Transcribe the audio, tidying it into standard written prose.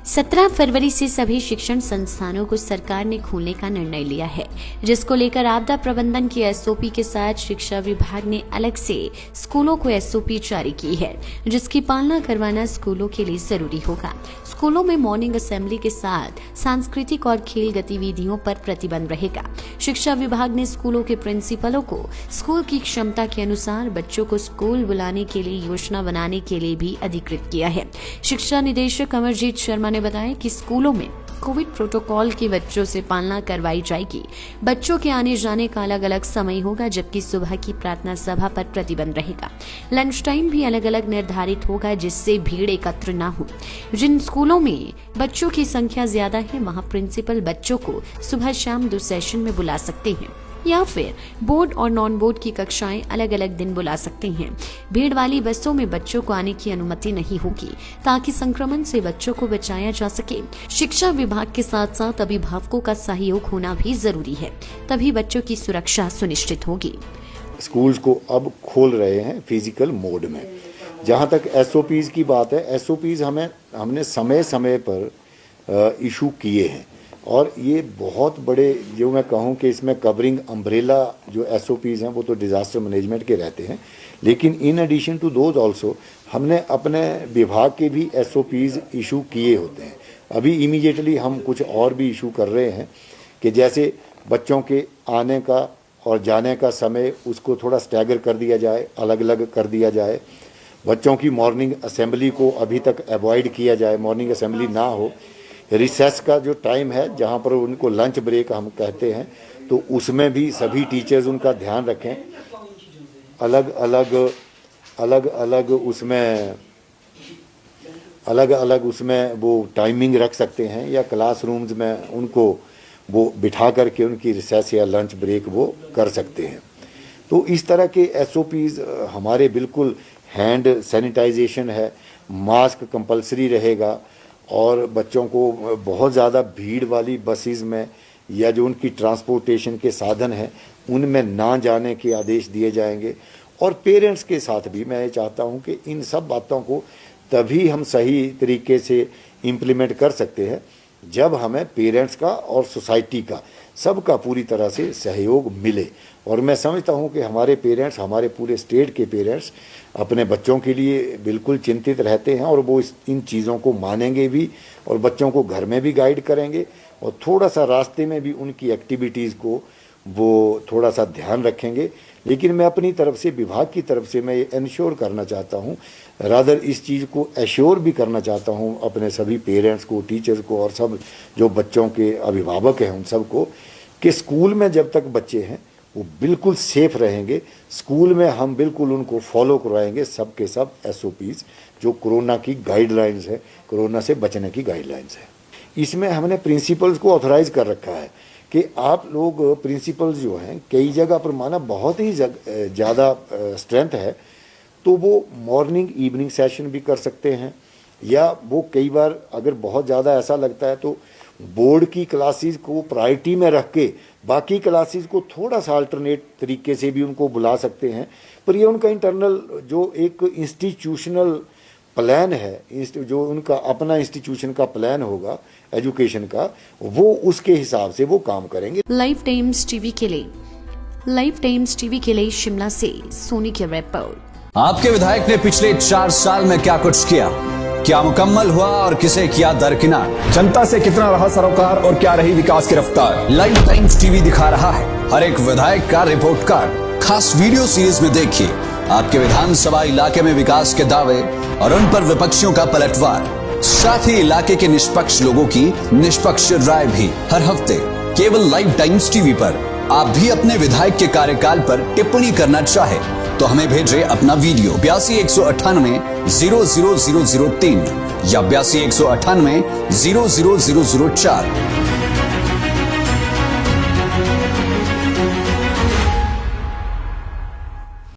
17 फरवरी से सभी शिक्षण संस्थानों को सरकार ने खोलने का निर्णय लिया है, जिसको लेकर आपदा प्रबंधन की एसओपी के साथ शिक्षा विभाग ने अलग से स्कूलों को एसओपी जारी की है, जिसकी पालना करवाना स्कूलों के लिए जरूरी होगा। स्कूलों में मॉर्निंग असेंबली के साथ सांस्कृतिक और खेल गतिविधियों पर प्रतिबंध रहेगा। शिक्षा विभाग ने स्कूलों के प्रिंसिपलों को स्कूल की क्षमता के अनुसार बच्चों को स्कूल बुलाने के लिए योजना बनाने के लिए भी अधिकृत किया है। शिक्षा निदेशक अमरजीत शर्मा ने बताया कि स्कूलों में कोविड प्रोटोकॉल की बच्चों से पालना करवाई जाएगी। बच्चों के आने जाने का अलग अलग समय होगा, जबकि सुबह की प्रार्थना सभा पर प्रतिबंध रहेगा। लंच टाइम भी अलग अलग निर्धारित होगा, जिससे भीड़ एकत्र न हो। जिन स्कूलों में बच्चों की संख्या ज्यादा है, वहां प्रिंसिपल बच्चों को सुबह शाम 2 सेशन में बुला सकते हैं या फिर बोर्ड और नॉन बोर्ड की कक्षाएं अलग अलग दिन बुला सकते हैं। भीड़ वाली बसों में बच्चों को आने की अनुमति नहीं होगी, ताकि संक्रमण से बच्चों को बचाया जा सके। शिक्षा विभाग के साथ साथ अभिभावकों का सहयोग होना भी जरूरी है, तभी बच्चों की सुरक्षा सुनिश्चित होगी। स्कूल्स को अब खोल रहे हैं फिजिकल मोड में। जहां तक एसओपीज की बात है, एसओपीज हमने समय समय पर इशू किए हैं, और ये बहुत बड़े, जो मैं कहूँ कि इसमें कवरिंग अम्ब्रेला जो एसओपीज हैं वो तो डिज़ास्टर मैनेजमेंट के रहते हैं, लेकिन in addition to those also हमने अपने विभाग के भी एसओपीज इशू किए होते हैं। अभी इमीडिएटली हम कुछ और भी इशू कर रहे हैं कि जैसे बच्चों के आने का और जाने का समय उसको थोड़ा स्टैगर कर दिया जाए, अलग अलग कर दिया जाए। बच्चों की मॉर्निंग असेंबली को अभी तक अवॉइड किया जाए, मॉर्निंग असेंबली ना हो। रिसेस का जो टाइम है, जहाँ पर उनको लंच ब्रेक हम कहते हैं, तो उसमें भी सभी टीचर्स उनका ध्यान रखें। अलग अलग उसमें वो टाइमिंग रख सकते हैं, या क्लासरूम्स में उनको वो बिठा करके उनकी रिसेस या लंच ब्रेक वो कर सकते हैं। तो इस तरह के एसओपीज हमारे बिल्कुल, हैंड सैनिटाइजेशन है, मास्क कंपलसरी रहेगा, और बच्चों को बहुत ज़्यादा भीड़ वाली बसेस में या जो उनकी ट्रांसपोर्टेशन के साधन हैं उनमें ना जाने के आदेश दिए जाएंगे। और पेरेंट्स के साथ भी मैं ये चाहता हूँ कि इन सब बातों को तभी हम सही तरीके से इम्प्लीमेंट कर सकते हैं जब हमें पेरेंट्स का और सोसाइटी का सबका पूरी तरह से सहयोग मिले। और मैं समझता हूं कि हमारे पेरेंट्स, हमारे पूरे स्टेट के पेरेंट्स अपने बच्चों के लिए बिल्कुल चिंतित रहते हैं, और वो इन चीज़ों को मानेंगे भी, और बच्चों को घर में भी गाइड करेंगे, और थोड़ा सा रास्ते में भी उनकी एक्टिविटीज़ को वो थोड़ा सा ध्यान रखेंगे। लेकिन मैं अपनी तरफ से, विभाग की तरफ से मैं ये इंश्योर करना चाहता हूँ, रादर इस चीज़ को एश्योर भी करना चाहता हूँ अपने सभी पेरेंट्स को, टीचर्स को, और सब जो बच्चों के अभिभावक हैं उन सबको, कि स्कूल में जब तक बच्चे हैं वो बिल्कुल सेफ रहेंगे। स्कूल में हम बिल्कुल उनको फॉलो करवाएंगे सब के सब एसओपीज, जो कोरोना की गाइडलाइंस है, कोरोना से बचने की गाइडलाइंस है। इसमें हमने प्रिंसिपल्स को ऑथराइज कर रखा है कि आप लोग प्रिंसिपल्स जो हैं, कई जगह पर माना बहुत ही ज़्यादा स्ट्रेंथ है, तो वो मॉर्निंग इवनिंग सेशन भी कर सकते हैं, या वो कई बार अगर बहुत ज़्यादा ऐसा लगता है तो बोर्ड की क्लासेस को प्रायोरिटी में रख के बाकी क्लासेस को थोड़ा सा अल्टरनेट तरीके से भी उनको बुला सकते हैं। पर ये उनका इंटरनल जो एक इंस्टीट्यूशनल प्लान है, जो उनका अपना इंस्टीट्यूशन का प्लान होगा एजुकेशन का, वो उसके हिसाब से वो काम करेंगे। लाइव टाइम्स टीवी के लिए शिमला से सोनी की रिपोर्ट। आपके विधायक ने पिछले 4 साल में क्या कुछ किया, क्या मुकम्मल हुआ और किसे किया दरकिनार, जनता से कितना रहा सरोकार और क्या रही विकास की रफ्तार। लाइव टाइम्स टीवी दिखा रहा है हर एक विधायक का रिपोर्ट कार्ड। खास वीडियो सीरीज में देखिए आपके विधानसभा इलाके में विकास के दावे और उन पर विपक्षियों का पलटवार, साथ ही इलाके के निष्पक्ष लोगों की निष्पक्ष राय भी हर हफ्ते केवल लाइव टाइम्स टीवी पर। आप भी अपने विधायक के कार्यकाल पर टिप्पणी करना चाहे तो हमें भेजें अपना वीडियो 82 198 00003 या 82 198 00004